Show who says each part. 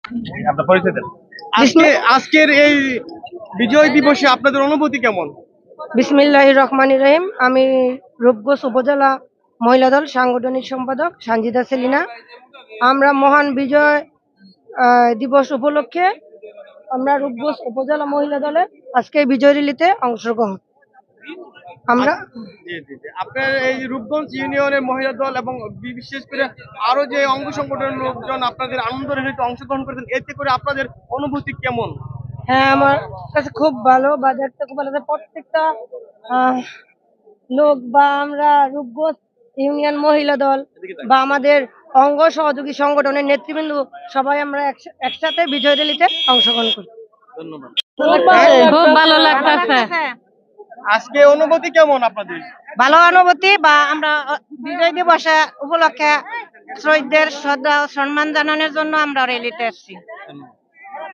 Speaker 1: আপনার পরিচয় দেন। আজকের এই বিজয় দিবসে আপনাদের অনুভূতি কেমন?
Speaker 2: বিসমিল্লাহির রহমানির রহিম। আমি রূপগঞ্জ উপজেলা মহিলা দল সাংগঠনিক সম্পাদক সানজিদা সেলিনা। আমরা মহান বিজয় দিবস উপলক্ষে আমরা রূপগঞ্জ উপজেলা মহিলা দলের আজকে বিজয় র্যালিতে অংশগ্রহণ। আমরা
Speaker 1: আপনার এই রূপগঞ্জ ইউনিয়নের মহিলা দল এবং বিশেষ করে আরো যে অঙ্গ সংগঠনের লোকজন আপনাদের আনন্দ র্যালিতে অংশগ্রহণ করেছেন, এতে করে আপনাদের অনুভূতি কেমন?
Speaker 2: হ্যাঁ, আমার কাছে খুব ভালো বা দেখতে খুব ভালো লাগে। প্রত্যেকটা আহ, লোক বা আমরা রূপগঞ্জ ইউনিয়ন মহিলা দল বা আমাদের অঙ্গ সহযোগী সংগঠনের নেতৃবৃন্দ সবাই আমরা একসাথে বিজয় র্যালিতে অংশগ্রহণ করি।
Speaker 1: ধন্যবাদ।
Speaker 2: খুব ভালো লাগতেছে।
Speaker 1: আজকে অনুভূতি কেমন আপনাদের?
Speaker 2: ভালো অনুভূতি বা আমরা বিজয় দিবস উপলক্ষে শহীদদের শ্রদ্ধা ও সম্মান জানানোর জন্য আমরা র্যালিতে এসেছি।